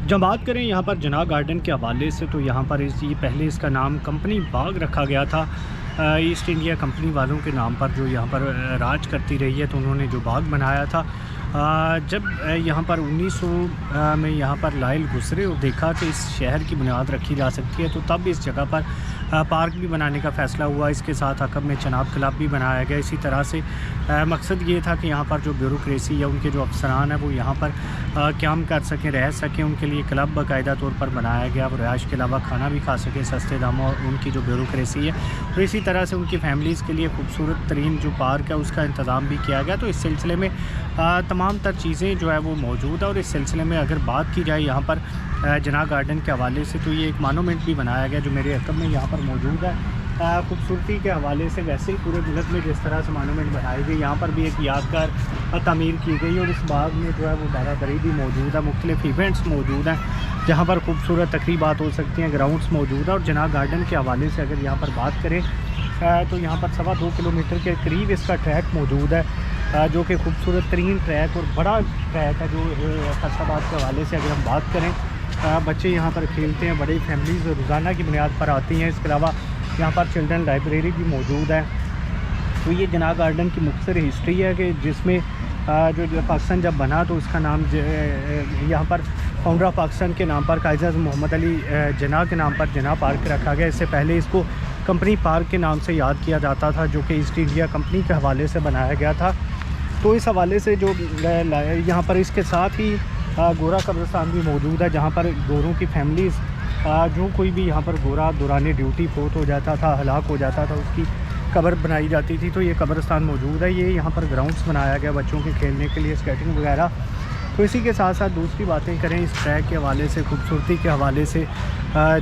جب بات کریں یہاں پر جناح گارڈن کے حوالے سے تو یہاں پر پہلے اس کا نام کمپنی باغ رکھا گیا تھا ایسٹ انڈیا کمپنی والوں کے نام پر، جو یہاں پر راج کرتی رہی ہے، تو انہوں نے جو باغ بنایا تھا جب یہاں پر 1900 میں یہاں پر لائل گزرے اور دیکھا کہ اس شہر کی بنیاد رکھی جا سکتی ہے، تو تب اس جگہ پر پارک بھی بنانے کا فیصلہ ہوا۔ اس کے ساتھ عقب میں چناب کلب بھی بنایا گیا۔ اسی طرح سے مقصد یہ تھا کہ یہاں پر جو بیوروکریسی یا ان کے جو افسران ہیں وہ یہاں پر قیام کر سکیں، رہ سکیں، ان کے لیے کلب باقاعدہ طور پر بنایا گیا، وہ رہائش کے علاوہ کھانا بھی کھا سکیں سستے داموں، اور ان کی جو بیوروکریسی ہے، اور اسی طرح سے ان کی فیملیز کے لیے خوبصورت ترین جو پارک ہے اس کا انتظام بھی کیا گیا۔ تو اس سلسلے میں تمام تر چیزیں جو ہے وہ موجود ہے، اور اس سلسلے میں اگر بات کی جائے یہاں پر جناح گارڈن کے حوالے سے، تو یہ ایک مانومنٹ بھی بنایا گیا جو میرے عقب میں یہاں پر موجود ہے۔ خوبصورتی کے حوالے سے ویسے ہی پورے ملک میں جس طرح سے مانومنٹ بنائے گئے، یہاں پر بھی ایک یادگار تعمیر کی گئی، اور اس باغ میں جو ہے وہ بارہ دری بھی موجود ہے، مختلف ایونٹس موجود ہیں جہاں پر خوبصورت تقریبات ہو سکتی ہیں، گراؤنڈس موجود ہیں۔ اور جناح گارڈن کے حوالے سے اگر یہاں پر بات کریں تو یہاں پر 2.25 کلومیٹر کے قریب اس کا ٹریک موجود ہے، جو کہ خوبصورت ترین ٹریک اور بڑا ٹریک ہے، جو فیصل آباد کے حوالے سے اگر ہم بات کریں، بچے یہاں پر کھیلتے ہیں، بڑی فیملیز روزانہ کی بنیاد پر آتی ہیں۔ اس کے علاوہ یہاں پر چلڈرن لائبریری بھی موجود ہے۔ تو یہ جناح گارڈن کی مختصر ہسٹری ہے کہ جس میں جو پاکستان جب بنا تو اس کا نام یہاں پر فاؤنڈر آف پاکستان کے نام پر قائد اعظم محمد علی جناح کے نام پر جناح پارک رکھا گیا۔ اس سے پہلے اس کو کمپنی پارک کے نام سے یاد کیا جاتا تھا، جو کہ ایسٹ انڈیا کمپنی کے حوالے سے بنایا گیا تھا۔ تو اس حوالے سے جو یہاں پر اس کے ساتھ ہی گورا قبرستان بھی موجود ہے، جہاں پر گوروں کی فیملیز جو کوئی بھی یہاں پر گورا دوران ڈیوٹی فوت ہو جاتا تھا، ہلاک ہو جاتا تھا، اس کی قبر بنائی جاتی تھی۔ تو یہ قبرستان موجود ہے۔ یہ یہاں پر گراؤنڈس بنایا گیا بچوں کے کھیلنے کے لیے، اسکیٹنگ وغیرہ۔ تو اسی کے ساتھ ساتھ دوسری باتیں کریں اس ٹریک کے حوالے سے، خوبصورتی کے حوالے سے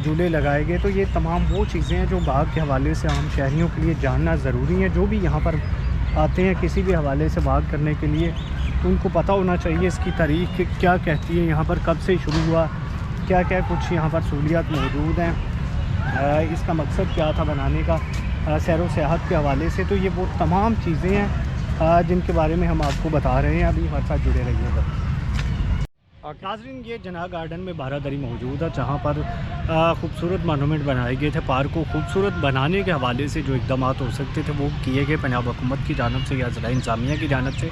جھولے لگائے گئے، تو یہ تمام وہ چیزیں ہیں جو باغ کے حوالے سے عام شہریوں کے لیے جاننا ضروری ہے۔ جو بھی یہاں پر آتے ہیں کسی بھی حوالے سے باغ کرنے کے لیے، تو ان کو پتہ ہونا چاہیے اس کی تاریخ کیا کہتی ہے، یہاں پر کب سے شروع ہوا، کیا کیا کچھ یہاں پر سہولیات موجود ہیں، اس کا مقصد کیا تھا بنانے کا، سیر و سیاحت کے حوالے سے۔ تو یہ وہ تمام چیزیں ہیں جن کے بارے میں ہم آپ کو بتا رہے ہیں۔ ابھی ہمارے ساتھ جڑے رہیے گا۔ ناظرین، یہ جناح گارڈن میں بارہ دری موجود ہے، جہاں پر خوبصورت مانومنٹ بنائے گئے تھے۔ پارک کو خوبصورت بنانے کے حوالے سے جو اقدامات ہو سکتے تھے وہ کیے گئے پنجاب حکومت کی جانب سے یا ضلع انتظامیہ کی جانب سے۔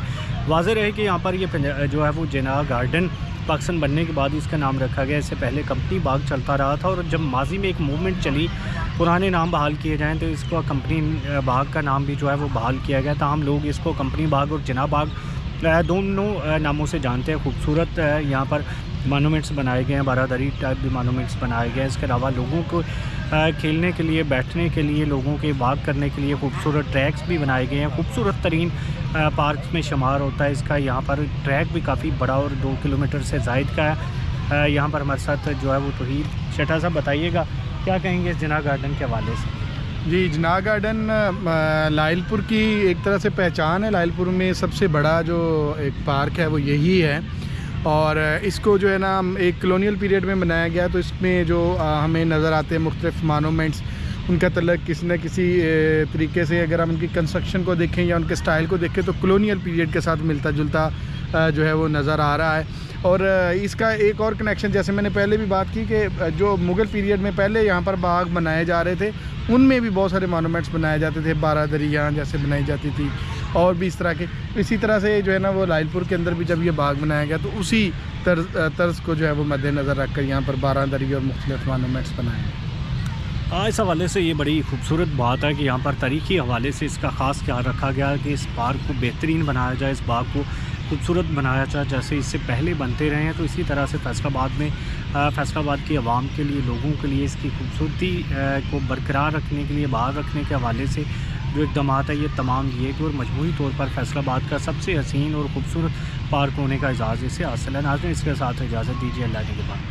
واضح رہے کہ یہاں پر یہ جو ہے وہ جناح گارڈن پاکستان بننے کے بعد اس کا نام رکھا گیا۔ اس سے پہلے کمپنی باغ چلتا رہا تھا، اور جب ماضی میں ایک موومنٹ چلی پرانے نام بحال کیے جائیں تو اس کو کمپنی باغ کا نام بھی جو ہے وہ بحال کیا گیا۔ تاہم لوگ اس کو کمپنی باغ اور جناح باغ دونوں ناموں سے جانتے ہیں۔ خوبصورت یہاں پر مانومنٹس بنائے گئے ہیں، بارہ دری ٹائپ بھی مانومنٹس بنائے گئے ہیں۔ اس کے علاوہ لوگوں کو کھیلنے کے لیے، بیٹھنے کے لیے، لوگوں کے واک کرنے کے لیے خوبصورت ٹریکس بھی بنائے گئے ہیں۔ خوبصورت ترین پارکس میں شمار ہوتا ہے اس کا۔ یہاں پر ٹریک بھی کافی بڑا اور 2 کلومیٹر سے زائد کا ہے۔ یہاں پر ہمارے ساتھ جو ہے وہ توحید شٹا صاحب، بتائیے گا کیا کہیں گے اس جناح گارڈن کے حوالے سے؟ جی، جناح گارڈن لائل پور کی ایک طرح سے پہچان ہے۔ لائل پور میں سب سے بڑا جو ایک پارک ہے وہ یہی ہے، اور اس کو جو ہے نا ایک کلونیل پیریڈ میں بنایا گیا۔ تو اس میں جو ہمیں نظر آتے ہیں مختلف مانومنٹس، ان کا تعلق کسی نہ کسی طریقے سے، اگر ہم ان کی کنسٹرکشن کو دیکھیں یا ان کے سٹائل کو دیکھیں تو کلونیل پیریڈ کے ساتھ ملتا جلتا جو ہے وہ نظر آ رہا ہے۔ اور اس کا ایک اور کنیکشن، جیسے میں نے پہلے بھی بات کی کہ جو مغل پیریڈ میں پہلے یہاں پر باغ بنائے جا رہے تھے، ان میں بھی بہت سارے مانومنٹس بنائے جاتے تھے، بارہ دری یہاں جیسے بنائی جاتی تھی، اور بھی اس طرح کے۔ اسی طرح سے جو ہے نا وہ لائل پور کے اندر بھی جب یہ باغ بنایا گیا تو اسی طرز کو جو ہے وہ مد نظر رکھ کر یہاں پر بارہ دری اور مختلف مانومنٹس بنائے ہیں۔ اس حوالے سے یہ بڑی خوبصورت بات ہے کہ یہاں پر تاریخی حوالے سے اس کا خاص خیال رکھا گیا کہ اس پارک کو بہترین بنایا جائے، اس باغ کو خوبصورت بنایا جائے جیسے اس سے پہلے بنتے رہے ہیں۔ تو اسی طرح سے فیصل آباد میں فیصل آباد کی عوام کے لیے، لوگوں کے لیے اس کی خوبصورتی کو برقرار رکھنے کے لیے، باغ رکھنے کے حوالے سے جو اقدامات ہیں یہ تمام لیے گئے، اور مجموعی طور پر فیصل آباد کا سب سے حسین اور خوبصورت پارک ہونے کا اعزاز اسے حاصل ہے۔ ناظرین، اس کے ساتھ اجازت دیجیے، اللہ کے بعد۔